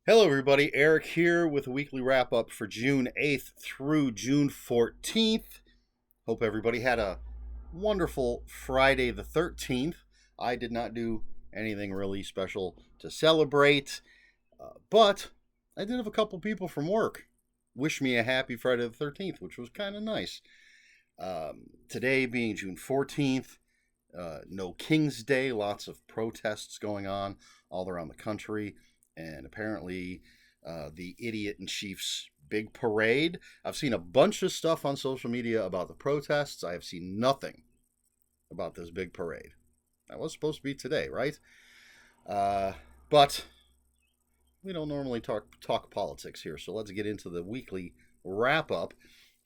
Hello, everybody. Eric here with a weekly wrap up for June 8th through June 14th. Hope everybody had a wonderful Friday the 13th. I did not do anything really special to celebrate, but I did have a couple people from work wish me a happy Friday the 13th, which was kind of nice. Today being June 14th, no King's Day, lots of protests going on all around the country. And apparently, the Idiot in Chief's big parade. I've seen a bunch of stuff on social media about the protests. I have seen nothing about this big parade. That was supposed to be today, right? But we don't normally talk politics here, so let's get into the weekly wrap up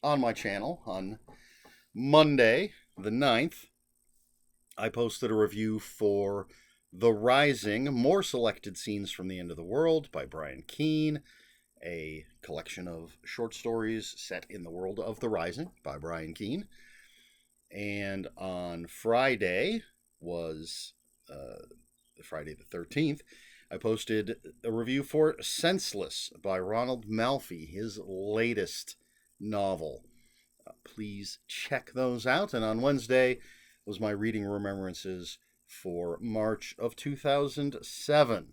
on my channel. On Monday, the 9th, I posted a review for The Rising, More Selected Scenes from the End of the World by Brian Keene, a collection of short stories set in the world of The Rising by Brian Keene. And on Friday was Friday the 13th, I posted a review for Senseless by Ronald Malfi, his latest novel. Please check those out. And on Wednesday was my reading remembrances for March of 2007.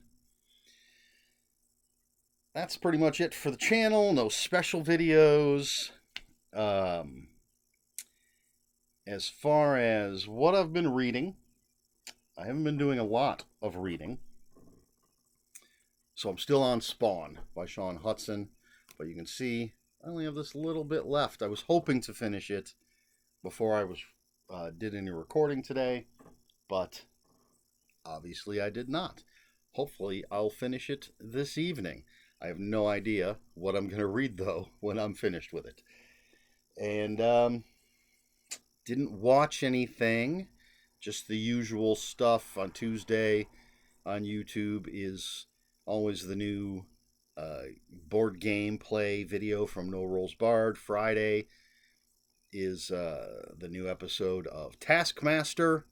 That's pretty much it for the channel. No special videos. As far as what I've been reading, I haven't been doing a lot of reading. So I'm still on Spawn by Sean Hudson. But you can see I only have this little bit left. I was hoping to finish it before I did any recording today, but obviously I did not. Hopefully I'll finish it this evening. I have no idea what I'm going to read, though, when I'm finished with it. And didn't watch anything. Just the usual stuff. On Tuesday on YouTube is always the new board game play video from No Rolls Barred. Friday is the new episode of Taskmaster,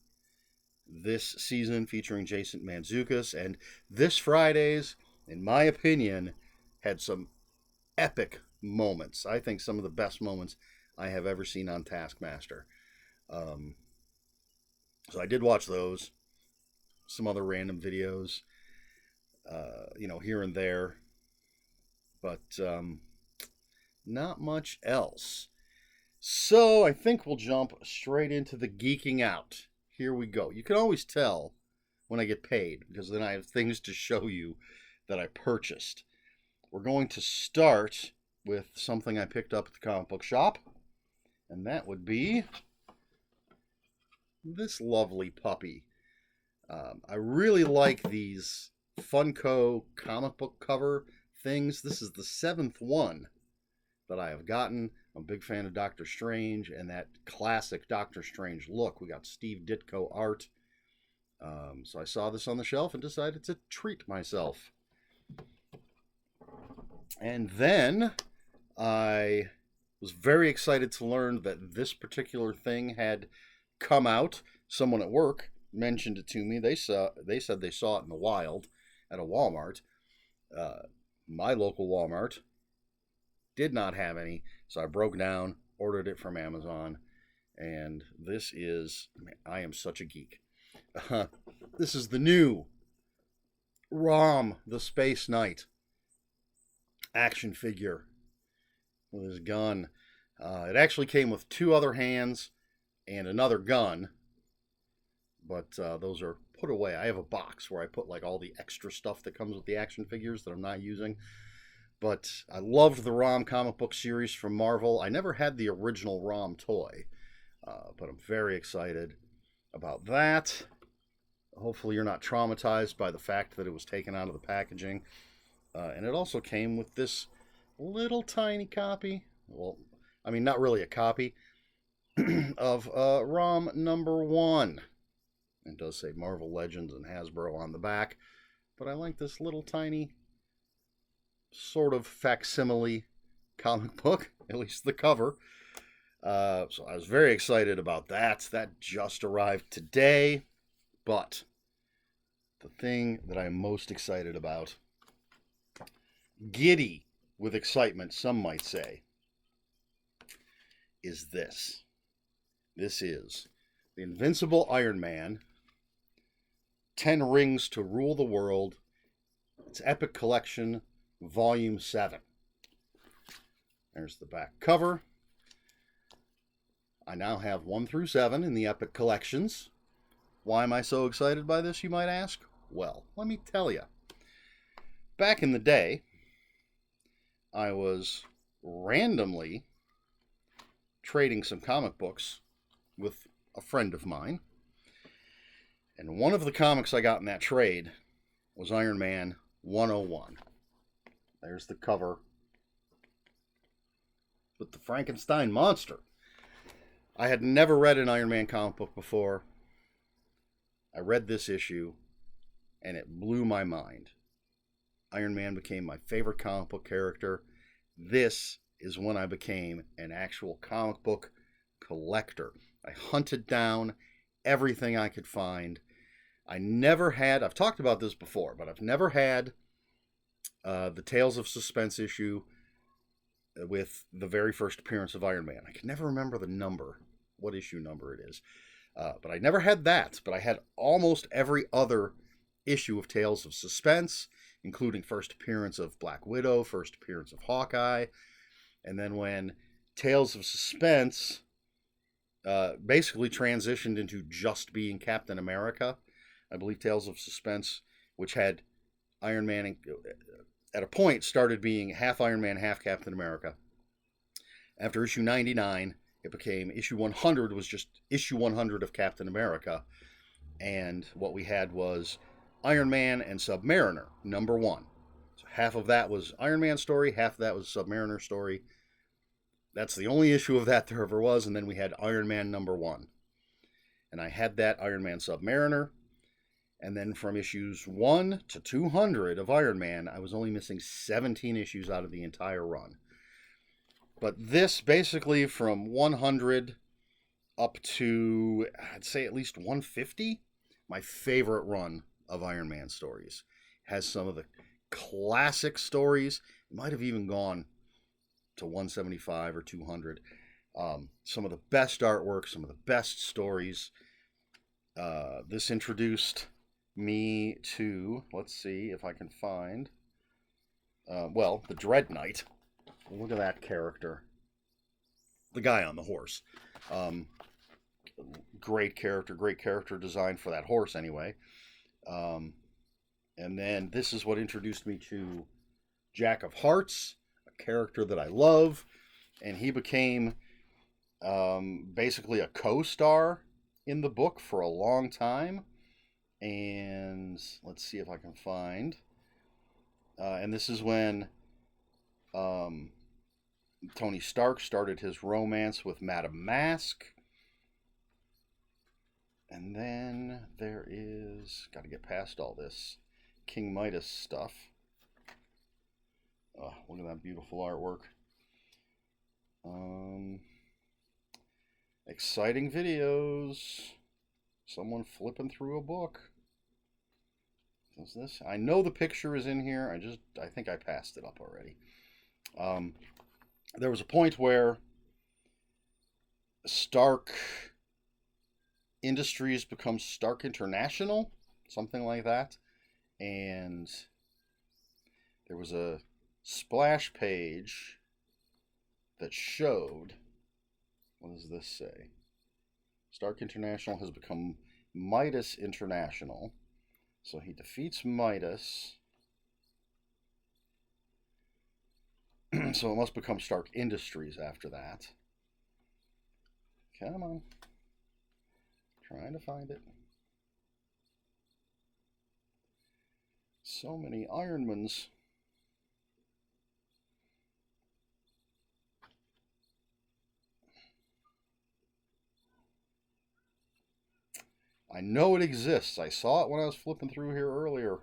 this season featuring Jason Mantzoukas. And this Friday's, in my opinion, had some epic moments. I think some of the best moments I have ever seen on Taskmaster. So I did watch those. Some other random videos, here and there. But not much else. So I think we'll jump straight into the geeking out. Here we go. You can always tell when I get paid, because then I have things to show you that I purchased. We're going to start with something I picked up at the comic book shop, and that would be this lovely puppy. I really like these Funko comic book cover things. This is the 7th one that I have gotten. I'm a big fan of Doctor Strange and that classic Doctor Strange look. We got Steve Ditko art. So I saw this on the shelf and decided to treat myself. And then I was very excited to learn that this particular thing had come out. Someone at work mentioned it to me. They said they saw it in the wild at a Walmart. My local Walmart did not have any, so I broke down, ordered it from Amazon, and this is, I am such a geek. This is the new Rom, the Space Knight action figure with his gun. It actually came with 2 other hands and another gun, but those are put away. I have a box where I put like all the extra stuff that comes with the action figures that I'm not using. But I loved the ROM comic book series from Marvel. I never had the original ROM toy, but I'm very excited about that. Hopefully you're not traumatized by the fact that it was taken out of the packaging. And it also came with this little tiny copy. Well, I mean, not really a copy of ROM number 1. It does say Marvel Legends and Hasbro on the back. But I like this little tiny sort of facsimile comic book, at least the cover. So I was very excited about that. That just arrived today. But the thing that I'm most excited about giddy with excitement, some might say, is this. This is The Invincible Iron Man, 10 Rings to Rule the World. It's Epic Collection, Volume 7. There's the back cover. I now have 1 through 7 in the Epic Collections. Why am I so excited by this, you might ask? Well, let me tell you. Back in the day, I was randomly trading some comic books with a friend of mine. And one of the comics I got in that trade was Iron Man 101. There's the cover with the Frankenstein monster. I had never read an Iron Man comic book before. I read this issue, and it blew my mind. Iron Man became my favorite comic book character. This is when I became an actual comic book collector. I hunted down everything I could find. I've talked about this before, but I've never had the Tales of Suspense issue with the very first appearance of Iron Man. I can never remember the number, what issue number it is. But I never had that, but I had almost every other issue of Tales of Suspense, including first appearance of Black Widow, first appearance of Hawkeye, and then when Tales of Suspense basically transitioned into just being Captain America, I believe Tales of Suspense, which had Iron Man, at a point started being half Iron Man, half Captain America. After issue 99, it became issue 100 was just issue 100 of Captain America. And what we had was Iron Man and Submariner, number 1. So half of that was Iron Man story, half of that was Submariner story. That's the only issue of that there ever was. And then we had Iron Man number 1. And I had that Iron Man Submariner. And then from issues 1 to 200 of Iron Man, I was only missing 17 issues out of the entire run. But this basically from 100 up to, I'd say at least 150, my favorite run of Iron Man stories. Has some of the classic stories. It might have even gone to 175 or 200. Some of the best artwork, some of the best stories. This introduced me to, let's see if I can find, the Dread Knight. Look at that character. The guy on the horse. Great character design for that horse anyway. And then this is what introduced me to Jack of Hearts, a character that I love. And he became basically a co-star in the book for a long time. And let's see if I can find. And this is when Tony Stark started his romance with Madame Mask. And then there is, got to get past all this King Midas stuff. Oh, look at that beautiful artwork. Exciting videos. Someone flipping through a book. Is this? I know the picture is in here. I think I passed it up already. There was a point where Stark Industries becomes Stark International, something like that. And there was a splash page that showed, what does this say? Stark International has become Midas International. So he defeats Midas. So it must become Stark Industries after that. Come on. Trying to find it. So many Ironmans. I know it exists. I saw it when I was flipping through here earlier.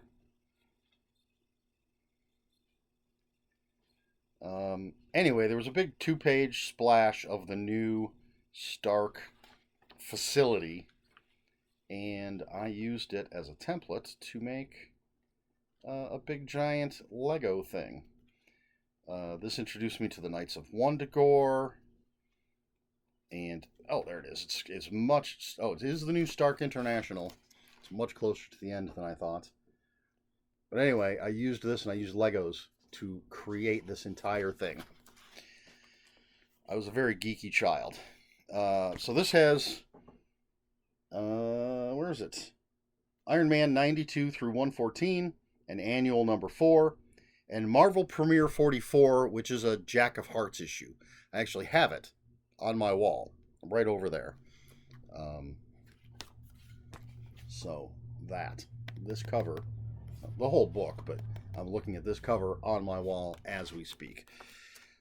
Anyway, there was a big 2-page splash of the new Stark facility, and I used it as a template to make a big giant Lego thing. This introduced me to the Knights of Wundagore. And, oh, there it is. It's much, oh, it is the new Stark International. It's much closer to the end than I thought. But anyway, I used this and I used Legos to create this entire thing. I was a very geeky child. So this has, where is it? Iron Man 92 through 114, an annual number 4, and Marvel Premiere 44, which is a Jack of Hearts issue. I actually have it on my wall, right over there. So this cover, the whole book, but I'm looking at this cover on my wall as we speak.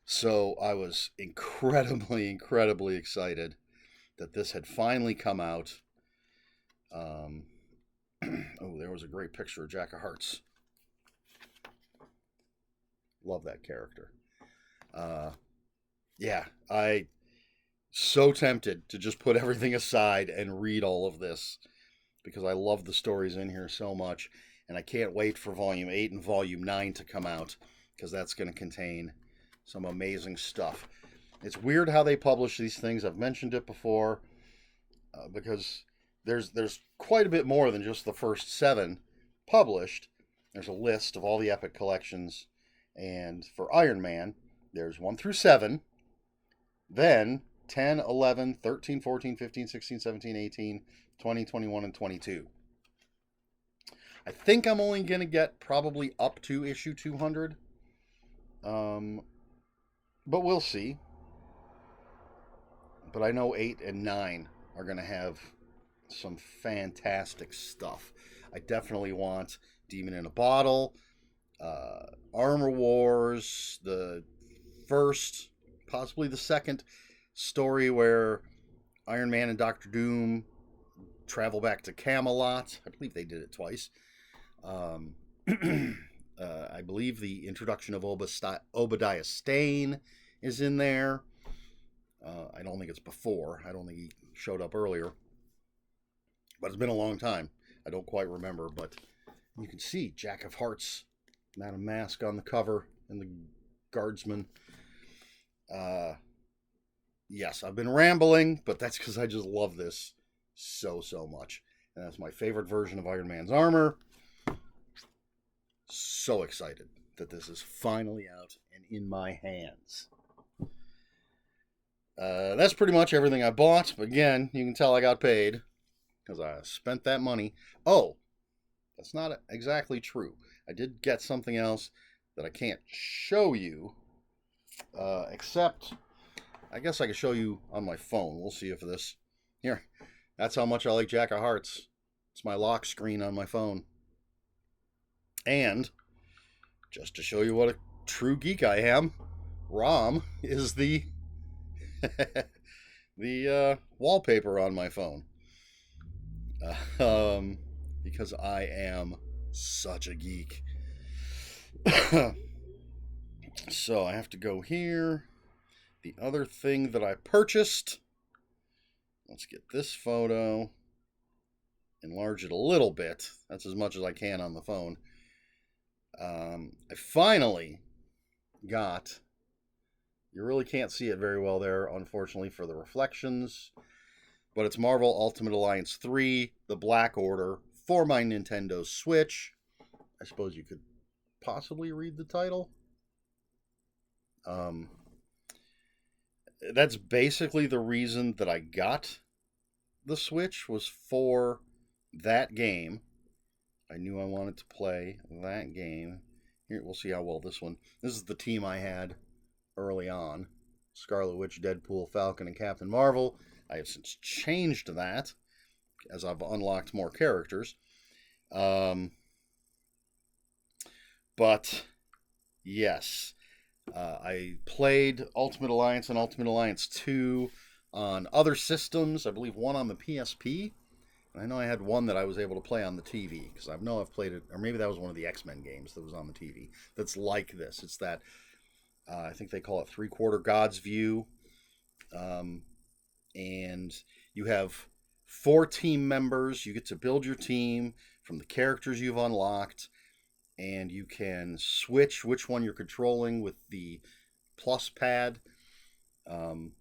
So I was incredibly, incredibly excited that this had finally come out. Oh, there was a great picture of Jack of Hearts. Love that character. Yeah, I so tempted to just put everything aside and read all of this because I love the stories in here so much, and I can't wait for Volume 8 and Volume 9 to come out because that's going to contain some amazing stuff. It's weird how they publish these things. I've mentioned it before because there's quite a bit more than just the first 7 published. There's a list of all the Epic collections, and for Iron Man, there's 1 through 7, then 10, 11, 13, 14, 15, 16, 17, 18, 20, 21, and 22. I think I'm only going to get probably up to issue 200. But we'll see. But I know 8 and 9 are going to have some fantastic stuff. I definitely want Demon in a Bottle, Armor Wars, the first, possibly the second story where Iron Man and Doctor Doom travel back to Camelot. I believe they did it twice. I believe the introduction of Obadiah Stane is in there. I don't think it's before. I don't think he showed up earlier. But it's been a long time. I don't quite remember. But you can see Jack of Hearts, Madame Mask on the cover, and the guardsman. Yes, I've been rambling, but that's because I just love this so much. And that's my favorite version of Iron Man's armor. So excited that this is finally out and in my hands. That's pretty much everything I bought. But again, you can tell I got paid because I spent that money. Oh, that's not exactly true. I did get something else that I can't show you, except I guess I can show you on my phone. We'll see if this... Here, that's how much I like Jack of Hearts. It's my lock screen on my phone. And, just to show you what a true geek I am, ROM is the the wallpaper on my phone. Because I am such a geek. So I have to go here. The other thing that I purchased, let's get this photo, enlarge it a little bit. That's as much as I can on the phone. I finally got, you really can't see it very well there, unfortunately, for the reflections, but it's Marvel Ultimate Alliance 3, The Black Order, for my Nintendo Switch. I suppose you could possibly read the title. That's basically the reason that I got the Switch, was for that game. I knew I wanted to play that game. Here, we'll see how well this one... This is the team I had early on. Scarlet Witch, Deadpool, Falcon, and Captain Marvel. I have since changed that as I've unlocked more characters. But, yes. I played Ultimate Alliance and Ultimate Alliance 2 on other systems. I believe one on the PSP. I know I had one that I was able to play on the TV, because I know I've played it, or maybe that was one of the X-Men games that was on the TV that's like this. It's that, I think they call it three-quarter God's view, and you have 4 team members. You get to build your team from the characters you've unlocked, and you can switch which one you're controlling with the plus pad. Um,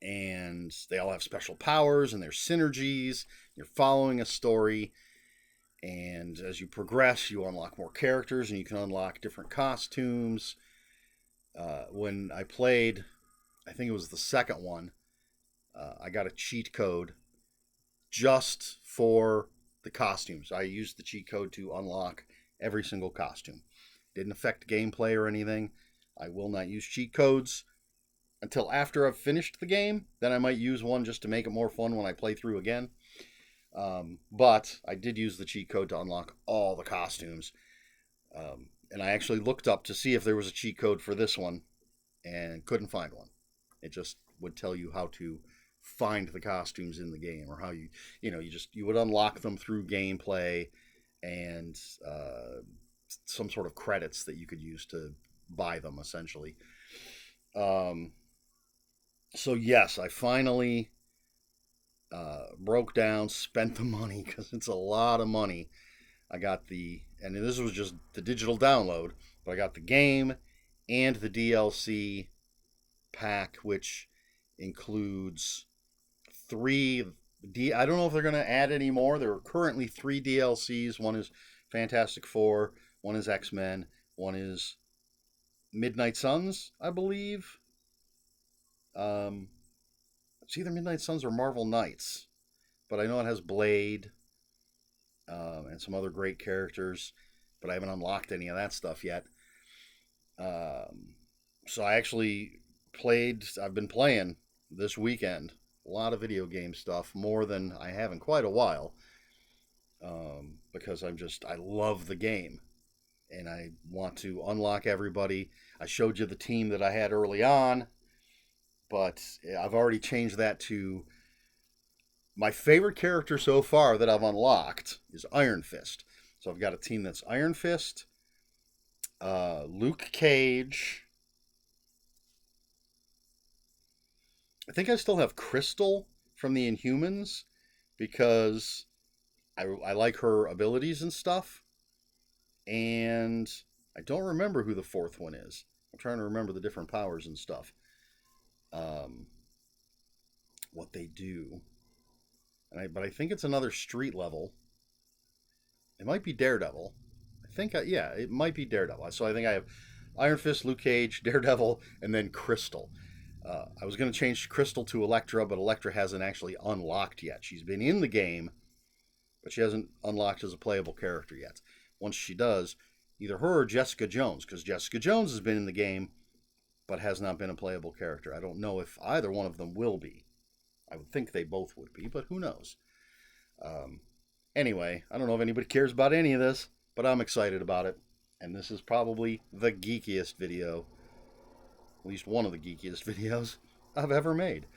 and they all have special powers and there's synergies. You're following a story, and as you progress, you unlock more characters and you can unlock different costumes. When I played, I think it was the second one, I got a cheat code just for the costumes. I used the cheat code to unlock every single costume. Didn't affect gameplay or anything. I will not use cheat codes until after I've finished the game. Then I might use one just to make it more fun when I play through again. But I did use the cheat code to unlock all the costumes. And I actually looked up to see if there was a cheat code for this one and couldn't find one. It just would tell you how to find the costumes in the game, or how you would unlock them through gameplay and some sort of credits that you could use to buy them, essentially. So yes, I finally broke down, spent the money, because it's a lot of money. I got and this was just the digital download, but I got the game and the DLC pack, which includes I don't know if they're going to add any more. There are currently 3 DLCs. One is Fantastic Four, one is X-Men, one is Midnight Suns, I believe. It's either Midnight Suns or Marvel Knights, but I know it has Blade and some other great characters, but I haven't unlocked any of that stuff yet. So I actually I've been playing this weekend a lot of video game stuff, more than I have in quite a while, because I love the game and I want to unlock everybody. I showed you the team that I had early on, but I've already changed that to my favorite character so far that I've unlocked is Iron Fist. So I've got a team that's Iron Fist, Luke Cage. I think I still have Crystal from the Inhumans because I like her abilities and stuff. And I don't remember who the fourth one is. I'm trying to remember the different powers and stuff. What they do. But I think it's another street level. It might be Daredevil. Yeah, it might be Daredevil. So I think I have Iron Fist, Luke Cage, Daredevil, and then Crystal. I was going to change Crystal to Elektra, but Elektra hasn't actually unlocked yet. She's been in the game, but she hasn't unlocked as a playable character yet. Once she does, either her or Jessica Jones, because Jessica Jones has been in the game, but has not been a playable character. I don't know if either one of them will be. I would think they both would be, but who knows? Anyway, I don't know if anybody cares about any of this, but I'm excited about it. And this is probably the geekiest video, at least one of the geekiest videos I've ever made.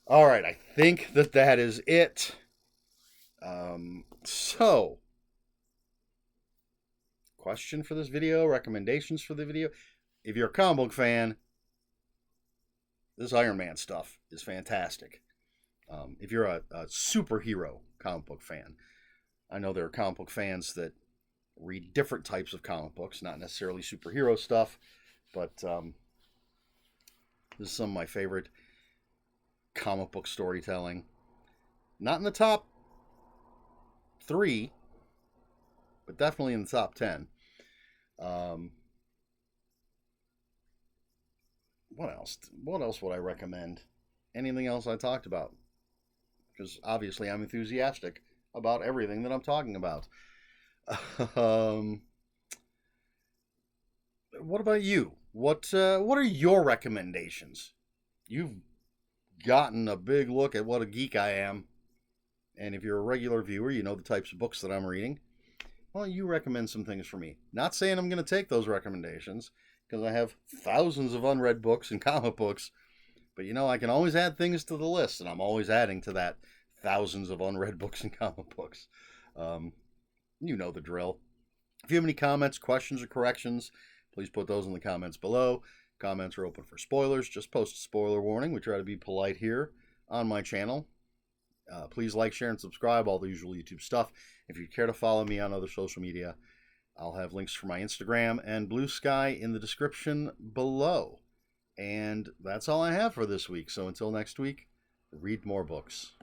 All right, I think that is it. So, question for this video, recommendations for the video. If you're a comic book fan, this Iron Man stuff is fantastic. If you're a superhero comic book fan, I know there are comic book fans that read different types of comic books, not necessarily superhero stuff, but this is some of my favorite comic book storytelling. Not in the top 3, but definitely in the top 10. What else? What else would I recommend? Anything else I talked about? Because obviously I'm enthusiastic about everything that I'm talking about. What about you? What are your recommendations? You've gotten a big look at what a geek I am, and if you're a regular viewer, you know the types of books that I'm reading. Why don't you recommend some things for me? Not saying I'm going to take those recommendations, because I have thousands of unread books and comic books, but I can always add things to the list, and I'm always adding to that thousands of unread books and comic books. You know the drill. If you have any comments, questions, or corrections, please put those in the comments below. Comments are open for spoilers. Just post a spoiler warning. We try to be polite here on my channel. Please like, share, and subscribe, all the usual YouTube stuff. If you care to follow me on other social media, I'll have links for my Instagram and Bluesky in the description below. And that's all I have for this week. So until next week, read more books.